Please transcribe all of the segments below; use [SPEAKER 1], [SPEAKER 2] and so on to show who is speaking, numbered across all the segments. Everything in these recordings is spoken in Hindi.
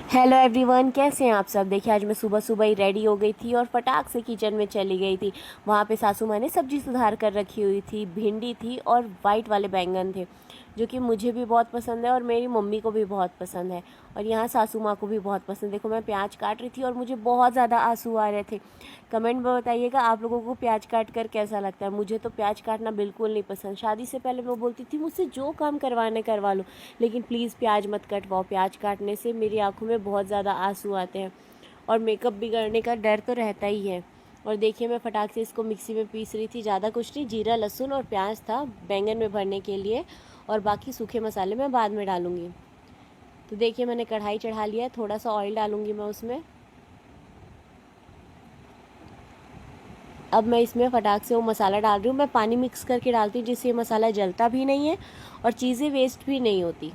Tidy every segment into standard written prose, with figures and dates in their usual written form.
[SPEAKER 1] हेलो एवरीवन, कैसे हैं आप सब। देखिए आज मैं सुबह सुबह ही रेडी हो गई थी और फटाक से किचन में चली गई थी। वहाँ पे सासू माँ ने सब्जी सुधार कर रखी हुई थी। भिंडी थी और वाइट वाले बैंगन थे, जो कि मुझे भी बहुत पसंद है और मेरी मम्मी को भी बहुत पसंद है और यहाँ सासू माँ को भी बहुत पसंद। देखो मैं प्याज काट रही थी और मुझे बहुत ज़्यादा आंसू आ रहे थे। कमेंट में बताइएगा आप लोगों को प्याज काट कर कैसा लगता है। मुझे तो प्याज काटना बिल्कुल नहीं पसंद। शादी से पहले मैं बोलती थी मुझसे जो काम करवाने करवा लो, लेकिन प्लीज़ प्याज मत कटवाओ। प्याज काटने से मेरी आंखों में बहुत ज़्यादा आंसू आते हैं और मेकअप बिगड़ने का डर तो रहता ही है। और देखिए मैं फटाक से इसको मिक्सी में पीस रही थी। ज़्यादा कुछ नहीं, जीरा लहसुन और प्याज था बैंगन में भरने के लिए, और बाकी सूखे मसाले मैं बाद में डालूँगी। तो देखिए मैंने कढ़ाई चढ़ा लिया है, थोड़ा सा ऑयल डालूँगी मैं उसमें। अब मैं इसमें फटाक से वो मसाला डाल रही हूँ। मैं पानी मिक्स करके डालती हूँ जिससे ये मसाला जलता भी नहीं है और चीज़ें वेस्ट भी नहीं होती।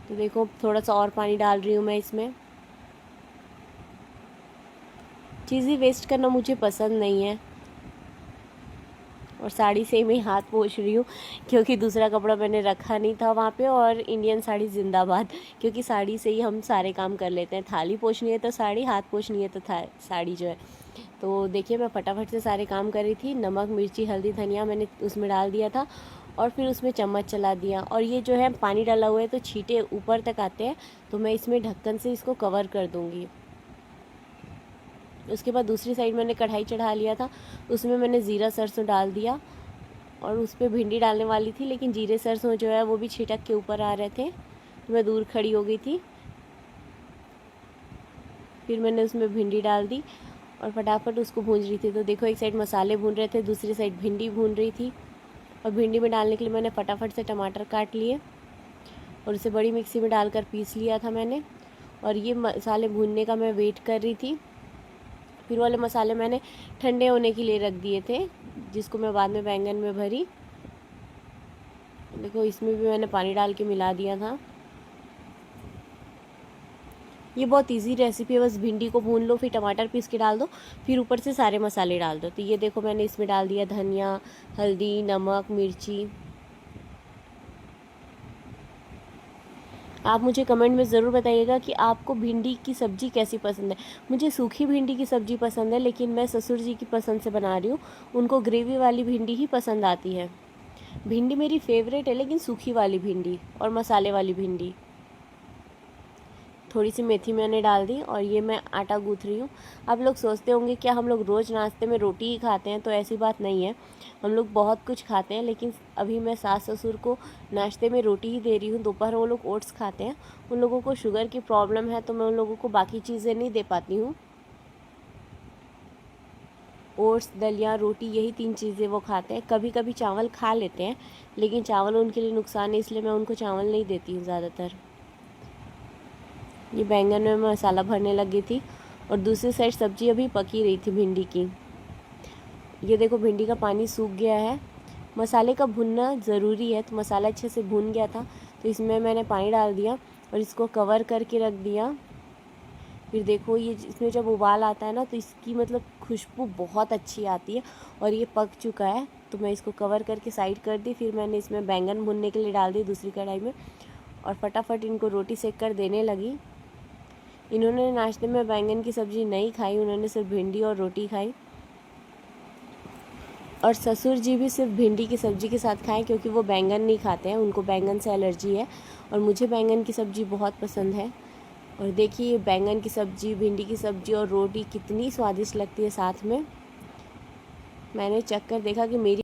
[SPEAKER 1] तो देखो थोड़ा सा और पानी डाल रही हूँ मैं इसमें। चीज़ें वेस्ट करना मुझे पसंद नहीं है। और साड़ी से ही मैं हाथ पोंछ रही हूँ क्योंकि दूसरा कपड़ा मैंने रखा नहीं था वहाँ पे। और इंडियन साड़ी जिंदाबाद, क्योंकि साड़ी से ही हम सारे काम कर लेते हैं। थाली पोंछनी है तो साड़ी, हाथ पोंछनी है तो साड़ी जो है। तो देखिए मैं फटाफट से सारे काम कर रही थी। नमक मिर्ची हल्दी धनिया मैंने उसमें डाल दिया था और फिर उसमें चम्मच चला दिया। और ये जो है पानी डाला हुआ है तो छींटे ऊपर तक आते हैं, तो मैं इसमें ढक्कन से इसको कवर कर दूँगी। उसके बाद दूसरी साइड मैंने कढ़ाई चढ़ा लिया था, उसमें मैंने ज़ीरा सरसों डाल दिया और उस पर भिंडी डालने वाली थी, लेकिन जीरे सरसों जो है वो भी छिटक के ऊपर आ रहे थे तो मैं दूर खड़ी हो गई थी। फिर मैंने उसमें भिंडी डाल दी और फटाफट उसको भून रही थी। तो देखो एक साइड मसाले भून रहे थे, दूसरी साइड भिंडी भून रही थी। और भिंडी में डालने के लिए मैंने फटाफट से टमाटर काट लिए और उसे बड़ी मिक्सी में डालकर पीस लिया था मैंने। और ये मसाले भूनने का मैं वेट कर रही थी। फिर वाले मसाले मैंने ठंडे होने के लिए रख दिए थे, जिसको मैं बाद में बैंगन में भरी। देखो इसमें भी मैंने पानी डाल के मिला दिया था। ये बहुत इजी रेसिपी है, बस भिंडी को भून लो फिर टमाटर पीस के डाल दो, फिर ऊपर से सारे मसाले डाल दो। तो ये देखो मैंने इसमें डाल दिया धनिया हल्दी नमक मिर्ची। आप मुझे कमेंट में ज़रूर बताइएगा कि आपको भिंडी की सब्ज़ी कैसी पसंद है। मुझे सूखी भिंडी की सब्ज़ी पसंद है, लेकिन मैं ससुर जी की पसंद से बना रही हूँ। उनको ग्रेवी वाली भिंडी ही पसंद आती है। भिंडी मेरी फेवरेट है, लेकिन सूखी वाली भिंडी और मसाले वाली भिंडी। थोड़ी सी मेथी मैंने डाल दी और ये मैं आटा गूँथ रही हूँ। आप लोग सोचते होंगे क्या हम लोग रोज़ नाश्ते में रोटी ही खाते हैं, तो ऐसी बात नहीं है। हम लोग बहुत कुछ खाते हैं, लेकिन अभी मैं सास ससुर को नाश्ते में रोटी ही दे रही हूँ। दोपहर वो लोग ओट्स खाते हैं, उन लोगों को शुगर की प्रॉब्लम है, तो मैं उन लोगों को बाकी चीज़ें नहीं दे पाती हूँ। ओट्स दलिया रोटी यही 3 चीज़ें वो खाते हैं। कभी कभी चावल खा लेते हैं, लेकिन चावल उनके लिए नुकसान है, इसलिए मैं उनको चावल नहीं देती हूँ ज़्यादातर। ये बैंगन में मसाला भरने लगी थी और दूसरी साइड सब्जी अभी पकी रही थी भिंडी की। ये देखो भिंडी का पानी सूख गया है। मसाले का भुनना ज़रूरी है, तो मसाला अच्छे से भुन गया था तो इसमें मैंने पानी डाल दिया और इसको कवर करके रख दिया। फिर देखो ये इसमें जब उबाल आता है ना, तो इसकी मतलब खुशबू बहुत अच्छी आती है। और ये पक चुका है तो मैं इसको कवर करके साइड कर दी। फिर मैंने इसमें बैंगन भुनने के लिए डाल दी दूसरी कढ़ाई में और फटाफट इनको रोटी सेक कर देने लगी। इन्होंने नाश्ते में बैंगन की सब्ज़ी नहीं खाई, उन्होंने सिर्फ भिंडी और रोटी खाई। और ससुर जी भी सिर्फ भिंडी की सब्ज़ी के साथ खाएं, क्योंकि वो बैंगन नहीं खाते हैं, उनको बैंगन से एलर्जी है। और मुझे बैंगन की सब्ज़ी बहुत पसंद है। और देखिए बैंगन की सब्ज़ी भिंडी की सब्ज़ी और रोटी कितनी स्वादिष्ट लगती है साथ में। मैंने चख कर देखा कि मेरी